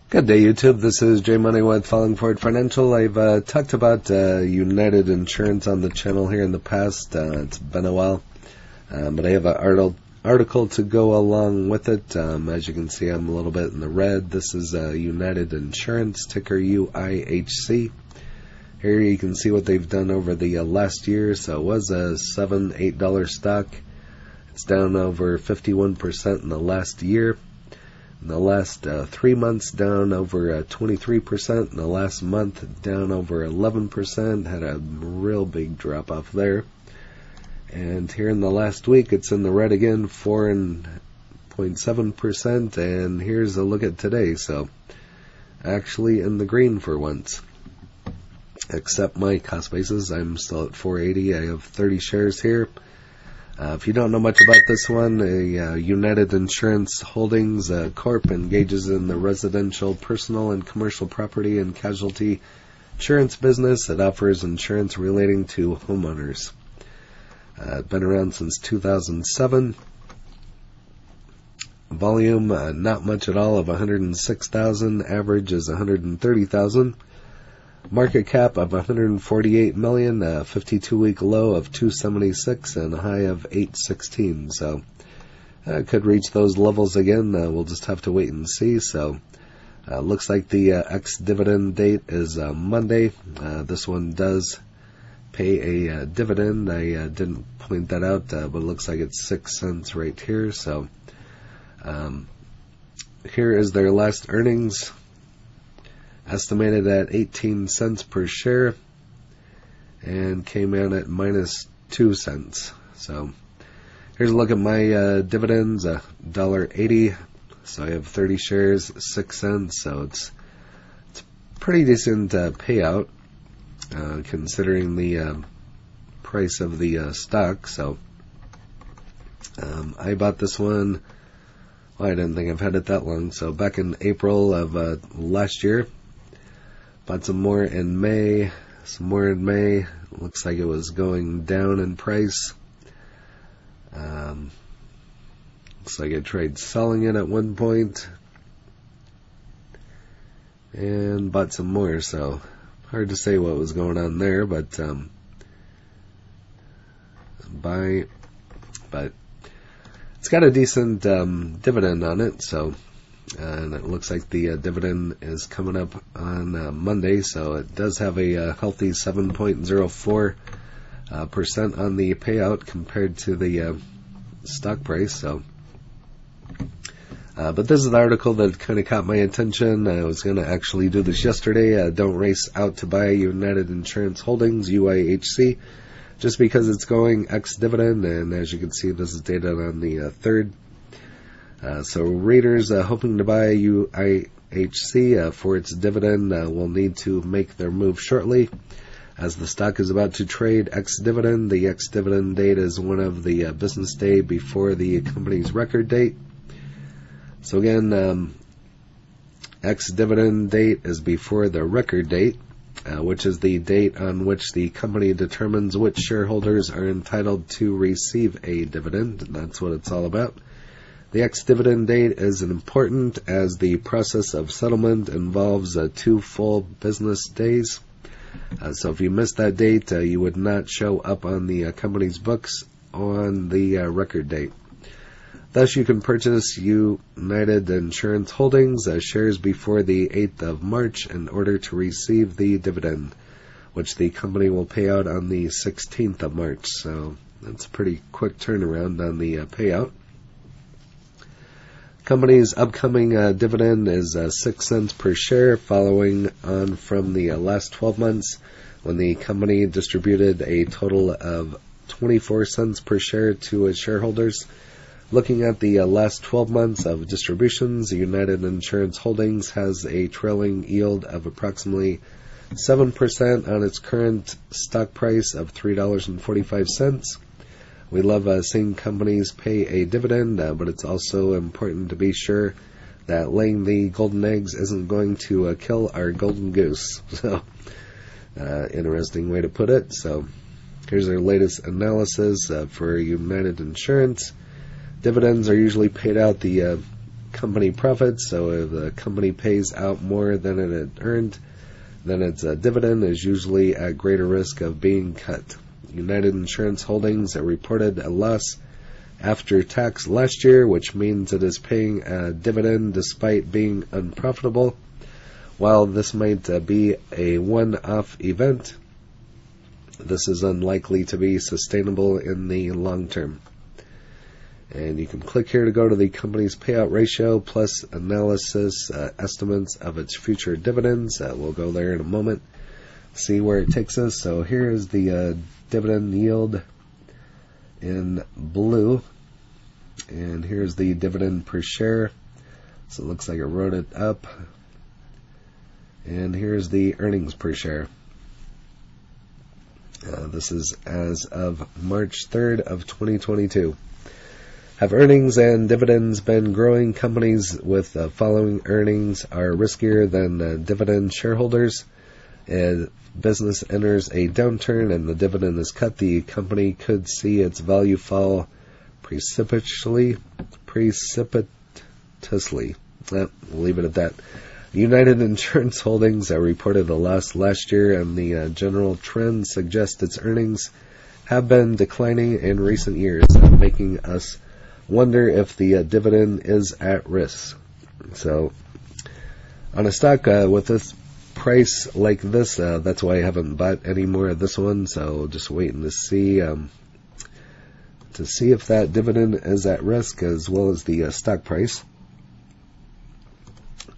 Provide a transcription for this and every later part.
Good day, YouTube. This is Jay Money with Falling Forward Financial. I've talked about United Insurance on the channel here in the past. It's been a while, but I have an article to go along with it. As you can see, I'm a little bit in the red. This is United Insurance, ticker UIHC. Here you can see what they've done over the last year. So it was a $7-8 stock. It's down over 51% in the last year. In the last 3 months, down over 23%. In the last month, down over 11%. Had a real big drop off there. And here in the last week, it's in the red again, 4.7%. And here's a look at today. So actually in the green for once. Except my cost basis, I'm still at 480. I have 30 shares here. If you don't know much about this one, United Insurance Holdings Corp engages in the residential, personal, and commercial property and casualty insurance business. It offers insurance relating to homeowners. It's been around since 2007. Volume, not much at all, of 106,000. Average is 130,000. Market cap of 148 million, 52-week low of 276 and a high of 816. So could reach those levels again. We'll just have to wait and see. So looks like the ex-dividend date is Monday. This one does pay a dividend. I didn't point that out, but it looks like it's 6 cents right here. So here is their last earnings. Estimated at 18 cents per share and came in at minus 2 cents. So here's a look at my dividends, $1.80. So I have 30 shares, 6 cents. So it's pretty decent payout considering the price of the stock. So I bought this one. Well, I didn't think I've had it that long. So back in April of last year. Bought some more in May. Looks like it was going down in price. Looks like I tried selling it at one point. And bought some more, so hard to say what was going on there, but it's got a decent dividend on it, so and it looks like the dividend is coming up on Monday, so it does have a healthy 7.04% on the payout compared to the stock price. So, but this is the article that kind of caught my attention. I was going to actually do this yesterday. Don't race out to buy United Insurance Holdings, UIHC, just because it's going ex-dividend, and as you can see, this is dated on the 3rd. So readers hoping to buy UIHC for its dividend will need to make their move shortly, as the stock is about to trade ex-dividend. The ex-dividend date is one of the business day before the company's record date. So again, ex-dividend date is before the record date, which is the date on which the company determines which shareholders are entitled to receive a dividend. And that's what it's all about. The ex-dividend date is important as the process of settlement involves 2 full business days. So if you missed that date, you would not show up on the company's books on the record date. Thus, you can purchase United Insurance Holdings shares before the 8th of March in order to receive the dividend, which the company will pay out on the 16th of March. So that's a pretty quick turnaround on the payout. Company's upcoming dividend is 6 cents per share, following on from the last 12 months when the company distributed a total of 24 cents per share to its shareholders. Looking at the last 12 months of distributions, United Insurance Holdings has a trailing yield of approximately 7% on its current stock price of $3.45. We love seeing companies pay a dividend, but it's also important to be sure that laying the golden eggs isn't going to kill our golden goose. So, interesting way to put it. So, here's our latest analysis for United Insurance. Dividends are usually paid out the company profits. So if the company pays out more than it had earned, then its dividend is usually at greater risk of being cut. United Insurance Holdings reported a loss after tax last year, which means it is paying a dividend despite being unprofitable. While this might be a one-off event, this is unlikely to be sustainable in the long term. And you can click here to go to the company's payout ratio plus analysis estimates of its future dividends. We'll go there in a moment, see where it takes us. So here is the dividend yield in blue, and here's the dividend per share. So it looks like I wrote it up. And here's the earnings per share. This is as of March 3rd of 2022. Have earnings and dividends been growing? Companies with the following earnings are riskier than dividend shareholders. If business enters a downturn and the dividend is cut, the company could see its value fall precipitously. We'll leave it at that. United Insurance Holdings reported a loss last year, and the general trend suggests its earnings have been declining in recent years, making us wonder if the dividend is at risk. So, on a stock with this price like this, that's why I haven't bought any more of this one. So, just waiting to see if that dividend is at risk, as well as the stock price.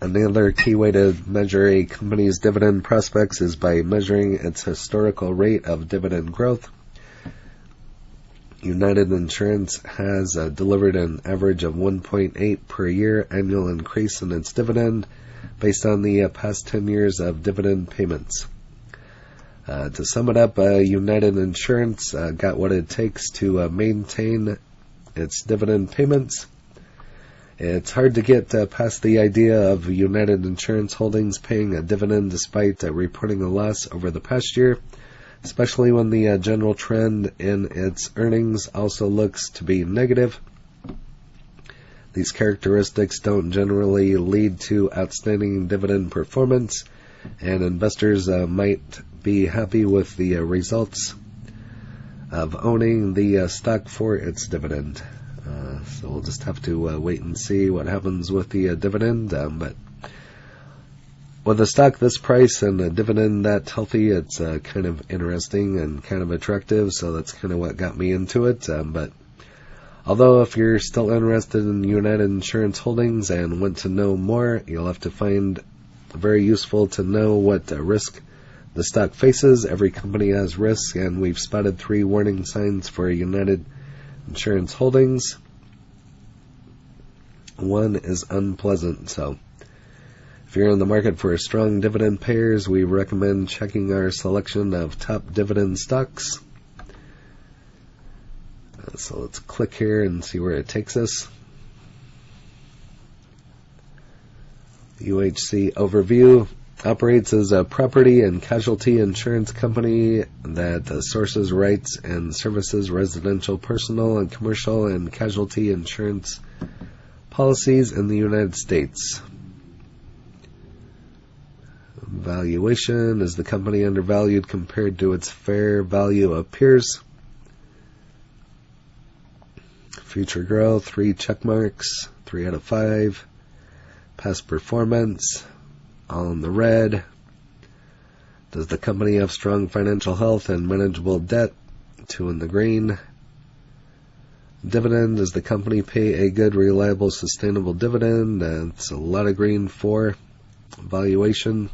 Another key way to measure a company's dividend prospects is by measuring its historical rate of dividend growth. United Insurance has delivered an average of 1.8 per year annual increase in its dividend based on the past 10 years of dividend payments. To sum it up, United Insurance got what it takes to maintain its dividend payments. It's hard to get past the idea of United Insurance Holdings paying a dividend despite reporting a loss over the past year, especially when the general trend in its earnings also looks to be negative. These characteristics don't generally lead to outstanding dividend performance, and investors might be happy with the results of owning the stock for its dividend. So we'll just have to wait and see what happens with the dividend. But with a stock this price and a dividend that healthy, it's kind of interesting and kind of attractive. So that's kind of what got me into it. But although if you're still interested in United Insurance Holdings and want to know more, you'll have to find very useful to know what risk the stock faces. Every company has risks, and we've spotted 3 warning signs for United Insurance Holdings. One is unpleasant. So if you're in the market for strong dividend payers, we recommend checking our selection of top dividend stocks. So let's click here and see where it takes us. UIHC overview operates as a property and casualty insurance company that sources, writes, and services residential, personal, and commercial and casualty insurance policies in the United States. Valuation: is the company undervalued compared to its fair value of peers? Future growth, 3 check marks, 3 out of 5. Past performance, all in the red. Does the company have strong financial health and manageable debt? 2 in the green. Dividend: does the company pay a good, reliable, sustainable dividend? It's a lot of green. 4. Valuation: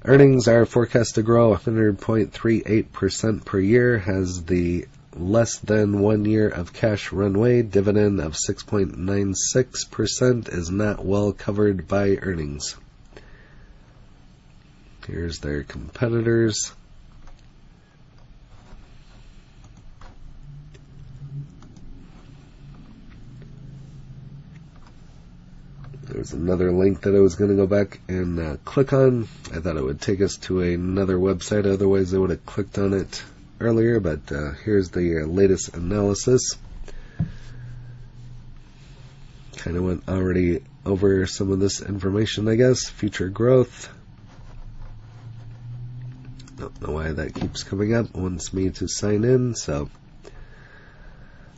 earnings are forecast to grow 100.38% per year. Has the less than 1 year of cash runway. Dividend of 6.96% is not well covered by earnings. Here's their competitors. There's another link that I was going to go back and click on. I thought it would take us to another website, otherwise I would have clicked on it earlier, but here's the latest analysis. kind of went already over some of this information, I guess. Future growth. Don't know why that keeps coming up. It wants me to sign in, so.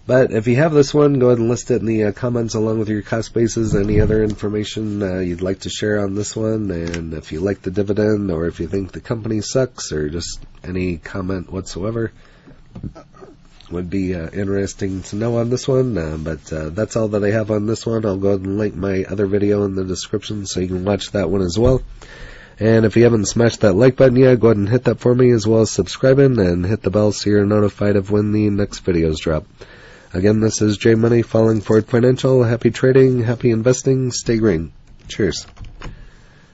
But if you have this one, go ahead and list it in the comments along with your cost basis, any other information you'd like to share on this one, and if you like the dividend, or if you think the company sucks, or just any comment whatsoever, would be interesting to know on this one. But that's all that I have on this one. I'll go ahead and link my other video in the description so you can watch that one as well. And if you haven't smashed that like button yet, go ahead and hit that for me, as well as subscribing and hit the bell so you're notified of when the next videos drop. Again, this is J Money, Falling Forward Financial. Happy trading, happy investing, stay green. Cheers.